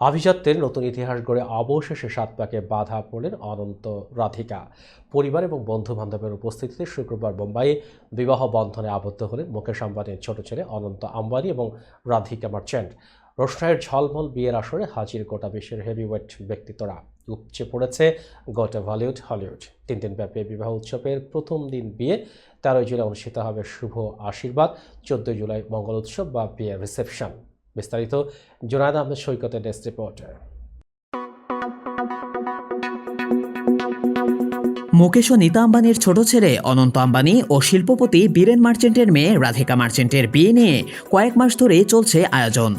আভিজাত্যের নতুন ইতিহাস গড়ে অবশেষে ৭ পাকে বাধা পড়লেন অনন্ত রাধিকা। পরিবার এবং বন্ধু-বান্ধবের উপস্থিতিতে শুক্রবার মুম্বাইয়ে বিবাহ বন্ধনে আবদ্ধ হলেন মুকেশ আম্বানির ছোট ছেলে অনন্ত আম্বানি এবং রাধিকা মার্চেন্ট। রোশনাইয়ের ঝলমল বিয়ের আসরে হাজির গোটা বিশ্বের হেভিওয়েট ব্যক্তিত্বরা। উপচে পড়েছে গোটা হলিউড। ৩ দিনব্যাপী বিবাহ উৎসবের প্রথম দিন বিয়ে, ১৩ জুলাই অনুষ্ঠিত হবে শুভ আশীর্বাদ, ১৪ জুলাই মঙ্গল উৎসব বা বিয়ের রিসেপশন। বিস্তারিত জুনায়েদ আহমেদ সৈকতের ডেস্ক রিপোর্ট। মুকেশ ও নীতা আম্বানির ছোট ছেলে অনন্ত আম্বানি ও শিল্পপতি বীরেন মার্চেন্টের মেয়ে রাধিকা মার্চেন্টের বিয়ে নিয়ে কয়েক মাস ধরে চলছে আয়োজন।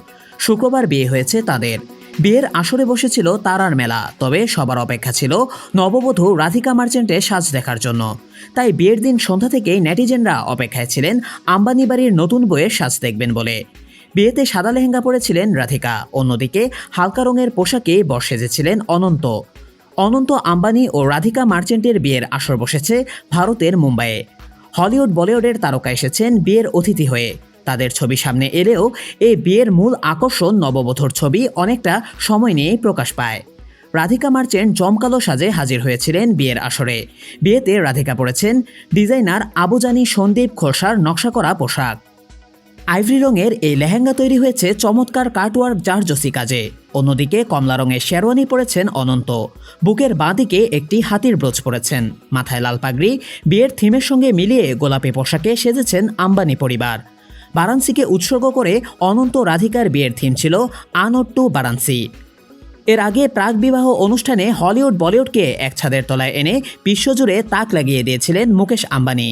শুক্রবার বিয়ে হয়েছে তাদের। বিয়ের আসরে বসেছিল তারার মেলা, তবে সবার অপেক্ষা ছিল নববধূ রাধিকা মার্চেন্টের সাজ দেখার জন্য। তাই বিয়ের দিন সন্ধ্যা থেকেই নেটিজেনরা অপেক্ষায় ছিলেন আম্বানি বাড়ির নতুন বউয়ের সাজ দেখবেন বলে। বিয়েতে সাদা লেহেঙ্গা পরেছিলেন রাধিকা, অন্যদিকে হালকা রঙের পোশাকে বর সেজেছিলেন অনন্ত আম্বানি ও রাধিকা মার্চেন্টের বিয়ের আসর বসেছে ভারতের মুম্বাইয়ে। হলিউড বলিউডের তারকা এসেছেন বিয়ের অতিথি হয়ে। তাদের ছবি সামনে এলেও এই বিয়ের মূল আকর্ষণ নববধূর ছবি অনেকটা সময় নিয়েই প্রকাশ পায়। রাধিকা মার্চেন্ট জমকালো সাজে হাজির হয়েছিলেন বিয়ের আসরে। বিয়েতে রাধিকা পরেছেন ডিজাইনার আবুজানি সন্দীপ খোরশার নকশা করা পোশাক। আইভরি রঙের এই লেহেঙ্গা তৈরি হয়েছে চমৎকার কাটওয়ার্ক জারজসি কাজে। অন্যদিকে কমলা রঙের শেরওয়ানি পরেছেন অনন্ত। বুকের বাঁদিকে একটি হাতির ব্রোচ পরেছেন, মাথায় লাল পাগড়ি। বিয়ের থিমের সঙ্গে মিলিয়ে গোলাপি পোশাকে সেজেছেন আম্বানি পরিবার। বারাণসীকে উৎসর্গ করে অনন্ত রাধিকার বিয়ের থিম ছিল আনট্টু বারাণসী। এর আগে প্রাক বিবাহ অনুষ্ঠানে হলিউড বলিউডকে এক ছাদের তলায় এনে বিশ্বজুড়ে তাক লাগিয়ে দিয়েছিলেন মুকেশ আম্বানি।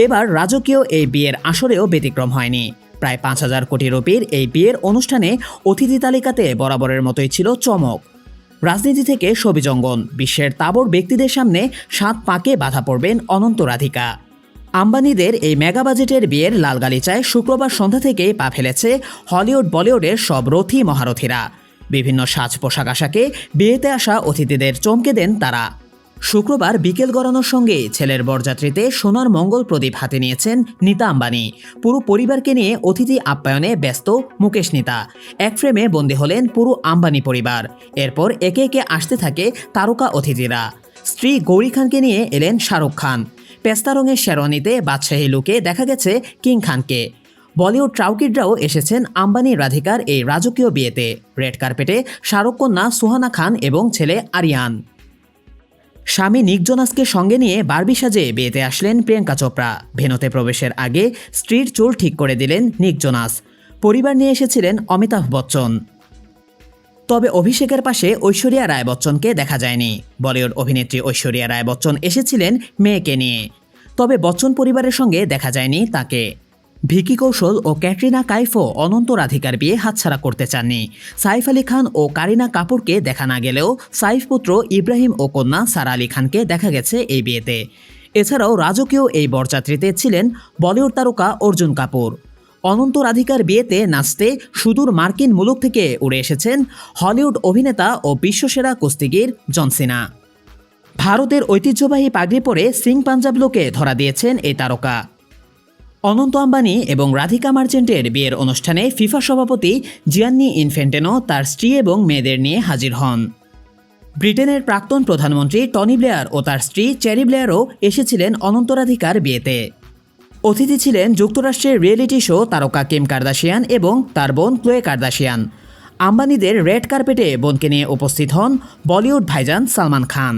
এবার রাজকীয় এই বিয়ের আসরেও ব্যতিক্রম হয়নি। প্রায় ৫,০০০ কোটি রুপির এই বিয়ের অনুষ্ঠানে অতিথি তালিকাতে বরাবরের মতোই ছিল চমক। রাজনীতি থেকে ছবিজঙ্গন, বিশ্বের তাবড় ব্যক্তিদের সামনে ৭ পাকে বাধা পড়বেন অনন্ত রাধিকা। আম্বানিদের এই মেগা বাজেটের বিয়ের লাল গালিচায় শুক্রবার সন্ধ্যা থেকেই পা ফেলেছে হলিউড বলিউডের সব রথী মহারথীরা। বিভিন্ন সাজ পোশাক আশাকে বিয়েতে আসা অতিথিদের চমকে দেন তারা। শুক্রবার বিকেল গড়ানোর সঙ্গে ছেলের বরযাত্রীতে সোনার মঙ্গল প্রদীপ হাতে নিয়েছেন নীতা আম্বানি। পুরো পরিবারকে নিয়ে অতিথি আপ্যায়নে ব্যস্ত মুকেশ নীতা। এক ফ্রেমে বন্দী হলেন পুরো আম্বানি পরিবার। এরপর একে একে আসতে থাকে তারকা অতিথিরা। স্ত্রী গৌরী খানকে নিয়ে এলেন শাহরুখ খান। পেস্তা রঙের শেরওয়ানিতে বাদশাহী লুকে দেখা গেছে কিং খানকে। বলিউড ট্রাউকিডরাও এসেছেন আম্বানি রাধিকার এই রাজকীয় বিয়েতে। রেড কার্পেটে শাহরুখ কন্যা সুহানা খান এবং ছেলে আরিয়ান। স্বামী নিক জোনাসকে সঙ্গে নিয়ে বারবি সাজে বিয়েতে আসলেন প্রিয়াঙ্কা চোপড়া। ভেন্যুতে প্রবেশের আগে স্ত্রীর চুল ঠিক করে দিলেন নিক জোনাস। পরিবার নিয়ে এসেছিলেন অমিতাভ বচ্চন। তবে অভিষেকের পাশে ঐশ্বরিয়া রায় বচ্চনকে দেখা যায়নি। বলিউড অভিনেত্রী ঐশ্বরিয়া রায় বচ্চন এসেছিলেন মেয়েকে নিয়ে, তবে বচ্চন পরিবারের সঙ্গে দেখা যায়নি তাকে। ভিকি কৌশল ও ক্যাটরিনা কাইফও অনন্ত রাধিকার বিয়ে হাতছাড়া করতে চাননি। সাইফ আলী খান ও কারিনা কাপুরকে দেখা না গেলেও সাইফ পুত্র ইব্রাহিম ও কন্যা সারা আলী খানকে দেখা গেছে এই বিয়েতে। এছাড়াও রাজকীয় এই বরযাত্রীতে ছিলেন বলিউড তারকা অর্জুন কাপুর। অনন্ত রাধিকার বিয়েতে নাচতে সুদূর মার্কিন মুলুক থেকে উড়ে এসেছেন হলিউড অভিনেতা ও বিশ্বসেরা কুস্তিগির জন সিনা। ভারতের ঐতিহ্যবাহী পাগড়ি পরে সিং পাঞ্জাব লোকে ধরা দিয়েছেন এই তারকা। অনন্ত আম্বানি এবং রাধিকা মার্চেন্টের বিয়ের অনুষ্ঠানে ফিফা সভাপতি জিয়ান্নি ইনফ্যান্টিনো তার স্ত্রী এবং মেয়েদের নিয়ে হাজির হন। ব্রিটেনের প্রাক্তন প্রধানমন্ত্রী টনি ব্লেয়ার ও তার স্ত্রী চেরি ব্লেয়ারও এসেছিলেন অনন্ত রাধিকার বিয়েতে। অতিথি ছিলেন যুক্তরাষ্ট্রের রিয়েলিটি শো তারকা কিম কার্দাশিয়ান এবং তার বোন ক্লোয়ে কার্দাশিয়ান। আম্বানিদের রেড কার্পেটে বোনকে নিয়ে উপস্থিত হন বলিউড ভাইজান সালমান খান।